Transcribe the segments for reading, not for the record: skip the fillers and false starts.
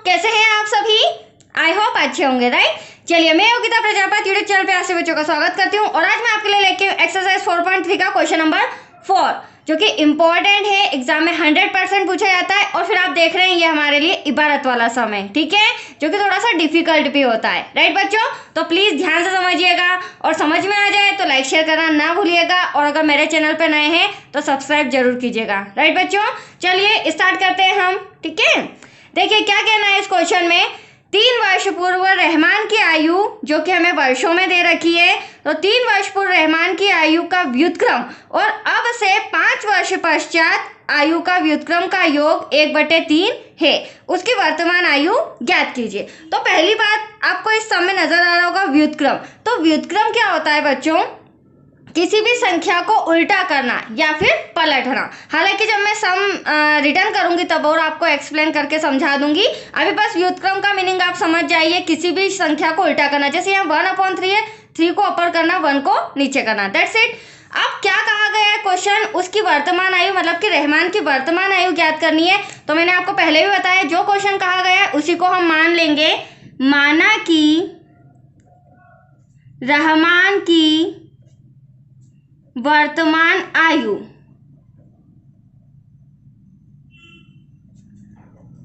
कैसे हैं आप सभी? आई होप अच्छे होंगे, राइट। चलिए, मैं योगिता प्रजापति यूट्यूब चैनल पे आप सभी बच्चों का स्वागत करती हूँ और आज मैं आपके लिए लेके एक्सरसाइज 4.3 का क्वेश्चन नंबर 4 जो कि इंपॉर्टेंट है, एग्जाम में 100% पूछा जाता है। और फिर आप देख रहे हैं ये हमारे लिए इबारत वाला सम है, ठीक है, जो कि थोड़ा सा डिफिकल्ट भी होता है, राइट बच्चों। तो प्लीज ध्यान से समझिएगा और समझ में आ जाए तो लाइक शेयर करना ना भूलिएगा और अगर मेरे चैनल पे नए हैं तो सब्सक्राइब जरूर कीजिएगा, राइट बच्चों। चलिए स्टार्ट करते हैं हम, ठीक है। देखिए क्या कहना है इस क्वेश्चन में। 3 वर्ष पूर्व रहमान की आयु, जो कि हमें वर्षों में दे रखी है, तो 3 वर्ष पूर्व रहमान की आयु का व्युत्क्रम और अब से 5 वर्ष पश्चात आयु का व्युत्क्रम का योग 1/3 है। उसकी वर्तमान आयु ज्ञात कीजिए। तो पहली बात आपको इस सम में नजर आ रहा होगा व्युत्क्रम। तो व्युत्क्रम क्या होता है बच्चों? किसी भी संख्या को उल्टा करना या फिर पलटना। हालांकि जब मैं सम रिटर्न करूंगी तब और आपको एक्सप्लेन करके समझा दूंगी। अभी बस व्युत्क्रम का मीनिंग आप समझ जाइए, किसी भी संख्या को उल्टा करना। जैसे यहाँ 1/3 है, 3 को अपर करना, 1 को नीचे करना, दैट्स इट। अब क्या कहा गया है क्वेश्चन, उसकी वर्तमान आयु मतलब कि रहमान की वर्तमान आयु ज्ञात करनी है। तो मैंने आपको पहले भी बताया जो क्वेश्चन कहा गया है उसी को हम मान लेंगे। माना कि रहमान की वर्तमान आयु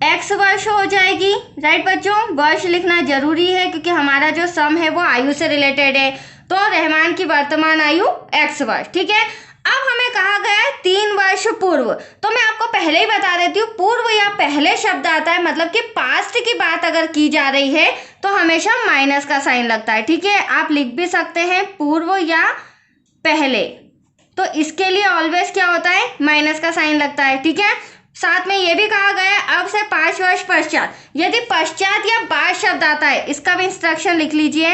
x वर्ष हो जाएगी, राइट बच्चों। वर्ष लिखना जरूरी है क्योंकि हमारा जो सम है वो आयु से रिलेटेड है। तो रहमान की वर्तमान आयु x वर्ष, ठीक है। अब हमें कहा गया है 3 वर्ष पूर्व। तो मैं आपको पहले ही बता देती हूँ, पूर्व या पहले शब्द आता है मतलब कि पास्ट की बात अगर की जा रही है तो हमेशा माइनस का साइन लगता है, ठीक है। आप लिख भी सकते हैं पूर्व या पहले, तो इसके लिए ऑलवेज क्या होता है, माइनस का साइन लगता है, ठीक है। साथ में ये भी कहा गया है अब से 5 वर्ष पश्चात। यदि पश्चात या बाद शब्द आता है इसका भी इंस्ट्रक्शन लिख लीजिए।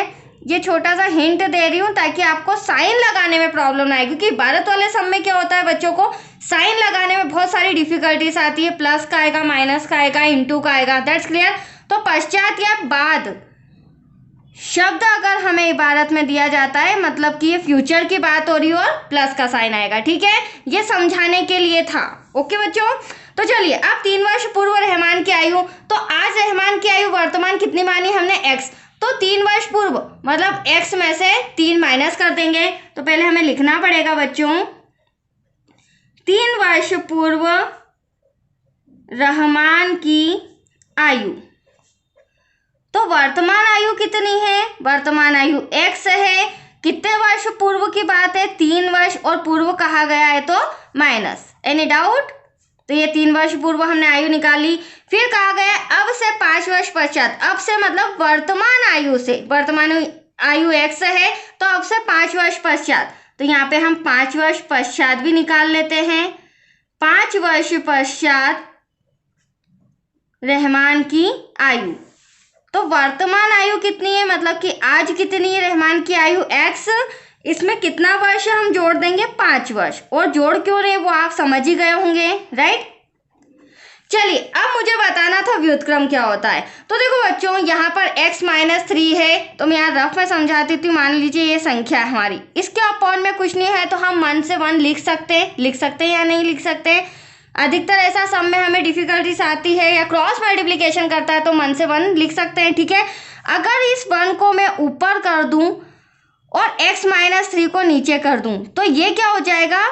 ये छोटा सा हिंट दे रही हूं ताकि आपको साइन लगाने में प्रॉब्लम ना आए, क्योंकि भारत वाले सम में क्या होता है बच्चों को साइन लगाने में बहुत सारी डिफिकल्टीज आती है। प्लस का आएगा, माइनस का आएगा, इंटू का आएगा, दैट्स क्लियर। तो पश्चात या बाद शब्द अगर हमें इबारत में दिया जाता है मतलब कि ये फ्यूचर की बात हो रही है और प्लस का साइन आएगा, ठीक है। ये समझाने के लिए था, ओके बच्चों। तो चलिए अब 3 वर्ष पूर्व रहमान की आयु, तो आज रहमान की आयु वर्तमान कितनी मानी हमने, x। तो 3 वर्ष पूर्व मतलब x में से 3 माइनस कर देंगे। तो पहले हमें लिखना पड़ेगा बच्चों 3 वर्ष पूर्व रहमान की आयु। तो वर्तमान आयु कितनी है, वर्तमान आयु x है। कितने वर्ष पूर्व की बात है, 3 वर्ष, और पूर्व कहा गया है तो माइनस। Any doubt? तो ये 3 वर्ष पूर्व हमने आयु निकाली। फिर कहा गया अब से 5 वर्ष पश्चात। अब से मतलब वर्तमान आयु से, वर्तमान आयु x है तो अब से 5 वर्ष पश्चात। तो यहाँ पे हम 5 वर्ष पश्चात भी निकाल लेते हैं। 5 वर्ष पश्चात रहमान की आयु। तो वर्तमान आयु कितनी है मतलब कि आज कितनी है रहमान की आयु x। इसमें कितना वर्ष हम जोड़ देंगे, 5 वर्ष। और जोड़ क्यों रहे वो आप समझ ही गए होंगे, राइट। चलिए अब मुझे बताना था व्युत्क्रम क्या होता है। तो देखो बच्चों यहाँ पर x-3 है, तो मैं यहाँ रफ में समझाती थी। मान लीजिए ये संख्या है हमारी, इसके अपॉन में कुछ नहीं है तो हम 1 से 1 लिख सकते हैं या नहीं लिख सकते। अधिकतर ऐसा सम में हमें डिफिकल्टीज आती है या क्रॉस मल्टीप्लिकेशन करता है तो 1 से 1 लिख सकते हैं, ठीक है। अगर इस 1 को मैं ऊपर कर दूं और x-3 को नीचे कर दूं तो ये क्या हो जाएगा,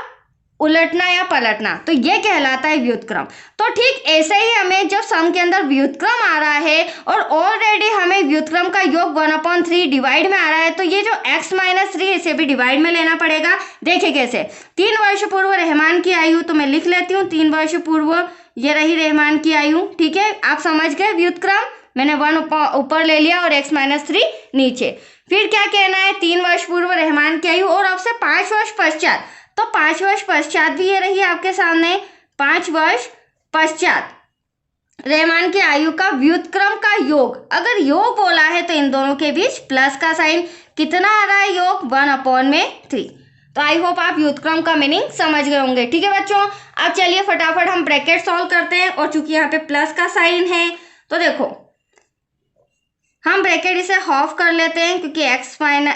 उलटना या पलटना। तो ये कहलाता है व्युत्क्रम। तो ठीक ऐसे ही हमें जब सम के अंदर व्युत्क्रम आ रहा है और ऑलरेडी हमें व्युत्क्रम का योग 1/3 डिवाइड में आ रहा है तो ये जो x-3 इसे भी डिवाइड में लेना पड़ेगा। देखिए कैसे, 3 वर्ष पूर्व रहमान की आयु, तो मैं लिख लेती हूँ 3 वर्ष पूर्व, ये रही रहमान की आयु, ठीक है। आप समझ गए व्युत्क्रम, मैंने 1 ऊपर ले लिया और x-3 नीचे। फिर क्या कहना है, 3 वर्ष पूर्व रहमान की आयु और अब से 5 वर्ष पश्चात। तो 5 वर्ष पश्चात भी ये रही आपके सामने। 5 वर्ष पश्चात रहमान की आयु का व्युत्क्रम का योग, अगर योग बोला है तो इन दोनों के बीच प्लस का साइन। कितना आ रहा है योग, 1/3। तो आई होप आप व्युत्क्रम का मीनिंग समझ गए होंगे, ठीक है बच्चों। अब चलिए फटाफट हम ब्रैकेट सॉल्व करते हैं। और चूंकि यहाँ पे प्लस का साइन है तो देखो हम ब्रैकेट इसे हाफ कर लेते हैं क्योंकि x-3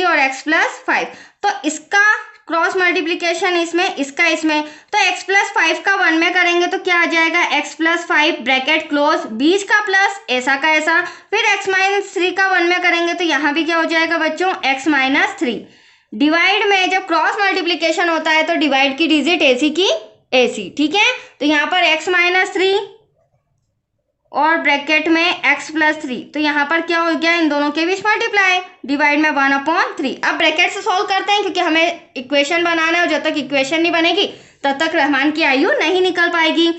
और x+5, तो इसका क्रॉस मल्टीप्लीकेशन इसमें, इसका इसमें, तो x प्लस 5 का 1 में करेंगे तो क्या आ जाएगा, x प्लस 5 ब्रैकेट क्लोज, बीच का प्लस ऐसा का ऐसा, फिर x माइनस 3 का 1 में करेंगे तो यहाँ भी क्या हो जाएगा बच्चों, x माइनस 3। डिवाइड में जब क्रॉस मल्टीप्लीकेशन होता है तो डिवाइड की डिजिट ऐसी की ऐसी, ठीक है। तो यहाँ पर x माइनस 3 और ब्रैकेट में x प्लस 3, तो यहाँ पर क्या हो गया, इन दोनों के बीच मल्टीप्लाई, डिवाइड में 1/3। अब ब्रैकेट से सॉल्व करते हैं क्योंकि हमें इक्वेशन बनाना है और जब तक इक्वेशन नहीं बनेगी तब तक रहमान की आयु नहीं निकल पाएगी।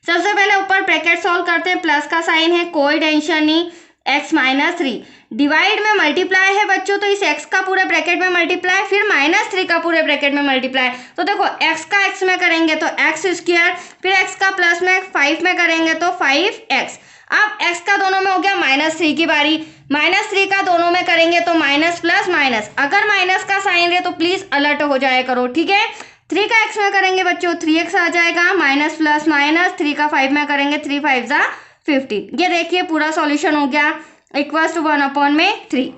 सबसे पहले ऊपर ब्रैकेट सॉल्व करते हैं, प्लस का साइन है, कोई टेंशन नहीं, x माइनस 3 डिवाइड में मल्टीप्लाई है बच्चों, तो इस x का पूरे ब्रैकेट में मल्टीप्लाई, फिर -3 का पूरे ब्रैकेट में मल्टीप्लाई। तो देखो x का x में करेंगे तो x स्क्वायर, फिर x का प्लस में 5 में करेंगे तो 5x। अब x का दोनों में हो गया -3 की बारी, -3 का दोनों में करेंगे तो माइनस प्लस माइनस, अगर माइनस का साइन है तो प्लीज अलर्ट हो जाया करो, ठीक है। 3 का x में करेंगे बच्चों 3x आ जाएगा, माइनस प्लस माइनस, 3 का 5 में करेंगे 3 5 जा 15। ये देखिए पूरा सॉल्यूशन हो गया, इक्वल्स टू 1/3।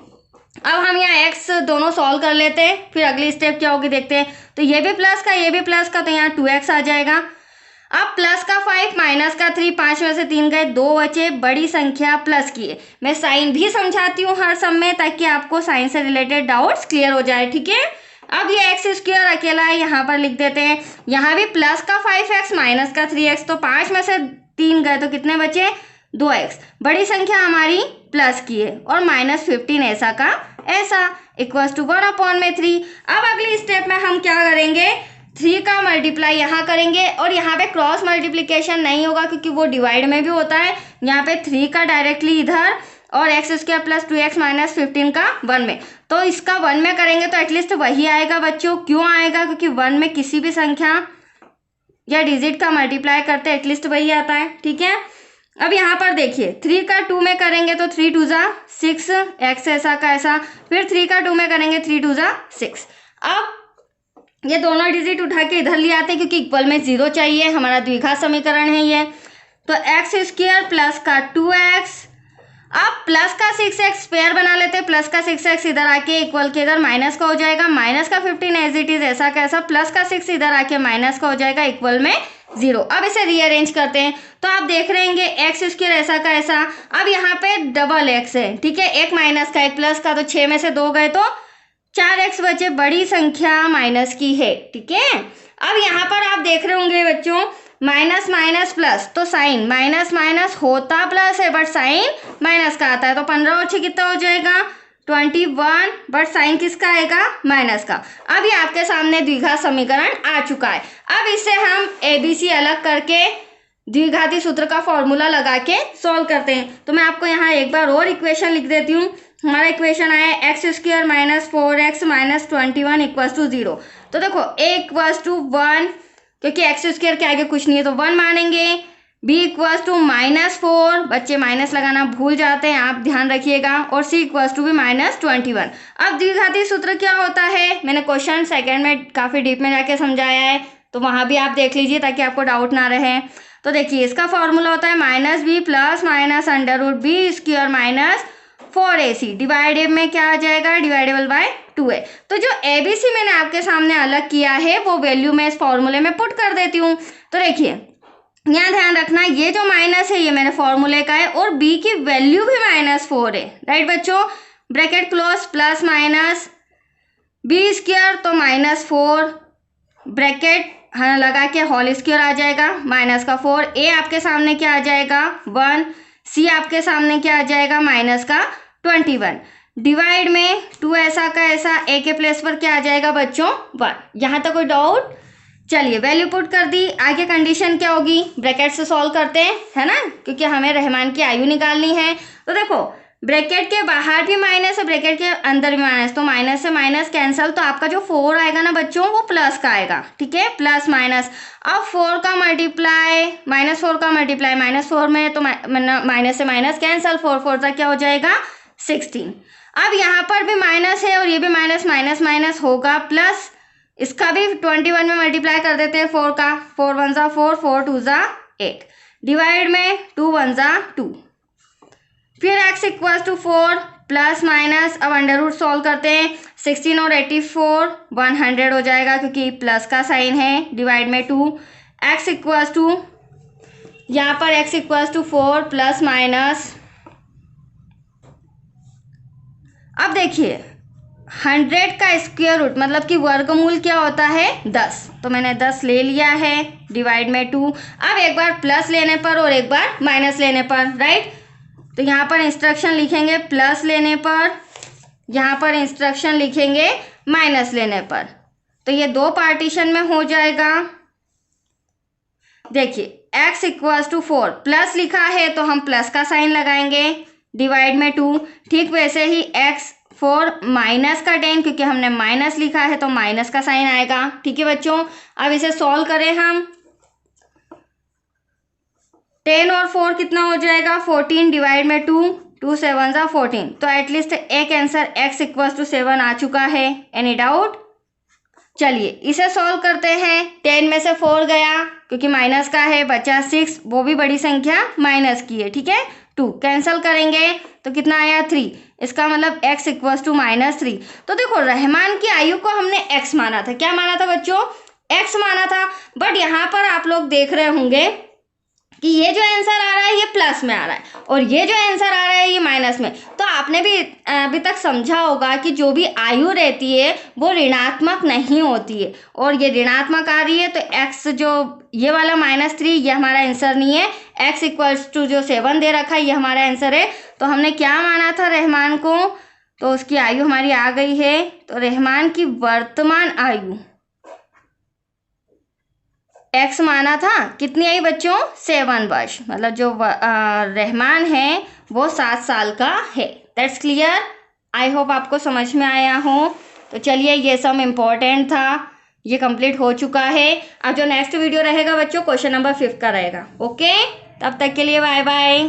अब हम यहाँ x दोनों सॉल्व कर लेते हैं, फिर अगली स्टेप क्या होगी देखते हैं। तो ये भी प्लस का ये भी प्लस का, तो यहाँ 2x आ जाएगा। अब प्लस का 5 माइनस का 3, 5 में से 3 गए, 2 बचे, बड़ी संख्या प्लस की है। मैं साइन भी समझाती हूँ हर सब में ताकि आपको साइन से रिलेटेड डाउट्स क्लियर हो जाए, ठीक है। अब ये x स्क्वायर अकेला है, यहाँ पर लिख देते हैं। यहाँ भी प्लस का 5x माइनस का 3x, तो 5 में से 3 गए तो कितने बचे, 2x। बड़ी संख्या हमारी प्लस की है और -15 ऐसा का ऐसा, इक्वल्स टू 1/3। अब अगली स्टेप में हम क्या करेंगे, 3 का मल्टीप्लाई यहाँ करेंगे और यहाँ पे क्रॉस मल्टीप्लीकेशन नहीं होगा क्योंकि वो डिवाइड में भी होता है। यहाँ पे 3 का डायरेक्टली इधर और x square plus 2x minus 15 का 1 में, तो इसका 1 में करेंगे तो एटलीस्ट वही आएगा बच्चों। क्यों आएगा, क्योंकि 1 में किसी भी संख्या या डिजिट का मल्टीप्लाई करते एटलीस्ट वही आता है, ठीक है। अब यहाँ पर देखिए 3 का 2 में करेंगे तो 3 2 जा 6, x ऐसा का ऐसा, फिर 3 का 2 में करेंगे 3 2 जा 6। अब ये दोनों डिजिट उठा के इधर ले आते हैं क्योंकि इक्वल में 0 चाहिए, हमारा द्विघात समीकरण है ये। तो x स्क्वायर प्लस का 2x, अब प्लस का 6x पेयर बना लेते हैं, प्लस का 6x इधर आके इक्वल के इधर माइनस का हो जाएगा, माइनस का 15 एज इट इज ऐसा कैसा, प्लस का 6 इधर आके माइनस का हो जाएगा, इक्वल में 0। अब इसे रीअरेंज करते हैं तो आप देख रहे हैं एक्स स्क्वायर ऐसा का ऐसा। अब यहाँ पे डबल x है, ठीक है, एक माइनस का एक प्लस का, तो 6 में से 2 गए तो 4x बचे, बड़ी संख्या माइनस की है, ठीक है। अब यहाँ पर आप देख रहे होंगे बच्चों माइनस माइनस प्लस, तो साइन माइनस माइनस होता प्लस है बट साइन माइनस का आता है, तो 15 और 6 कितना हो जाएगा 21, बट साइन किसका आएगा माइनस का। अब ये आपके सामने द्विघात समीकरण आ चुका है। अब इसे हम ABC अलग करके द्विघाती सूत्र का फॉर्मूला लगा के सॉल्व करते हैं। तो मैं आपको यहाँ एक बार और इक्वेशन लिख देती हूँ। हमारा इक्वेशन आया x square minus 4x minus 21 equals to 0। तो देखो a इक्वल्स टू 1, क्योंकि एक्स स्क्वायर के आगे कुछ नहीं है तो 1 मानेंगे। b इक्वल्स टू -4, बच्चे माइनस लगाना भूल जाते हैं, आप ध्यान रखिएगा। और c इक्वल्स टू भी -21। अब द्विघाती सूत्र क्या होता है, मैंने क्वेश्चन सेकंड में काफ़ी डीप में जाके समझाया है, तो वहाँ भी आप देख लीजिए ताकि आपको डाउट ना रहे। तो देखिए इसका फॉर्मूला होता है -b plus minus √b square minus 4ac, divided में क्या आ जाएगा, डिवाइडेबल बाय 2 है। तो जो ABC मैंने आपके सामने अलग किया है वो वैल्यू मैं इस फॉर्मूले में पुट कर देती हूँ। तो देखिए यहाँ ध्यान रखना, ये जो माइनस है ये मेरे फॉर्मूले का है और b की वैल्यू भी -4 है, राइट बच्चों। Bracket close, plus minus b square तो -4, ब्रैकेट हाँ लगा के होल स्क्वायर आ जाएगा माइनस का 4, a आपके सामने क्या आ जाएगा 1, c आपके सामने क्या आ जाएगा माइनस का 21, डिवाइड में 2 ऐसा का ऐसा, a के प्लेस पर क्या आ जाएगा बच्चों 1। यहाँ तक कोई डाउट, चलिए वैल्यू पुट कर दी। आगे कंडीशन क्या होगी, ब्रैकेट से सॉल्व करते हैं, है ना, क्योंकि हमें रहमान की आयु निकालनी है। तो देखो ब्रैकेट के बाहर भी माइनस है, ब्रैकेट के अंदर भी माइनस, तो माइनस से माइनस कैंसल, तो आपका जो 4 आएगा ना बच्चों वो प्लस का आएगा, ठीक है, प्लस माइनस। अब 4 का मल्टीप्लाई -4 का मल्टीप्लाई -4 में, तो माइनस से माइनस कैंसल, 4 4 तक क्या हो जाएगा 16। अब यहाँ पर भी माइनस है और ये भी माइनस माइनस माइनस होगा प्लस, इसका भी 21 में मल्टीप्लाई कर देते हैं 4 का, 4 1 जा 4, 4 2 जा 8, डिवाइड में 2 1 जा 2, फिर x equal to 4 plus minus, अब अंडर रूट सॉल्व करते हैं। 16 और 84 100 हो जाएगा क्योंकि प्लस का साइन है, डिवाइड में 2। x इक्वल टू, यहाँ पर x equal to 4 plus minus, अब देखिए 100 का स्क्वायर रूट मतलब कि वर्गमूल क्या होता है 10, तो मैंने 10 ले लिया है, डिवाइड में 2। अब एक बार प्लस लेने पर और एक बार माइनस लेने पर, राइट। तो यहाँ पर इंस्ट्रक्शन लिखेंगे प्लस लेने पर, यहाँ पर इंस्ट्रक्शन लिखेंगे माइनस लेने पर, तो ये दो पार्टीशन में हो जाएगा। देखिए x इक्वल टू 4 प्लस लिखा है तो हम प्लस का साइन लगाएंगे, डिवाइड में 2। ठीक वैसे ही x 4 माइनस का 10, क्योंकि हमने माइनस लिखा है तो माइनस का साइन आएगा। ठीक है बच्चों, अब इसे सॉल्व करें हम। 10 और 4 कितना हो जाएगा 14, डिवाइड में 2, 2 7 जा 14, तो एटलीस्ट एक आंसर x इक्वल टू 7 आ चुका है। Any doubt? चलिए इसे सॉल्व करते हैं। 10 में से 4 गया क्योंकि माइनस का है, बचा 6, वो भी बड़ी संख्या माइनस की है, ठीक है। 2 कैंसिल करेंगे तो कितना आया 3, इसका मतलब x इक्वल टू -3। तो देखो रहमान की आयु को हमने x माना था, क्या माना था बच्चों, x माना था, बट यहाँ पर आप लोग देख रहे होंगे कि ये जो आंसर आ रहा है ये प्लस में आ रहा है और ये जो आंसर आ रहा है ये माइनस में। तो आपने भी अभी तक समझा होगा कि जो भी आयु रहती है वो ऋणात्मक नहीं होती है, और ये ऋणात्मक आ रही है तो x जो ये वाला -3 ये हमारा आंसर नहीं है, x इक्वल्स टू जो 7 दे रखा है ये हमारा आंसर है। तो हमने क्या माना था रहमान को, तो उसकी आयु हमारी आ गई है। तो रहमान की वर्तमान आयु x माना था, कितनी आई बच्चों 7 वर्ष, मतलब जो रहमान है वो 7 साल का है। दैट्स क्लियर, आई होप आपको समझ में आया हो। तो चलिए ये सब इम्पोर्टेंट था, ये कंप्लीट हो चुका है। अब जो नेक्स्ट वीडियो रहेगा बच्चों क्वेश्चन नंबर 5 का रहेगा। ओके, तब तक के लिए बाय बाय।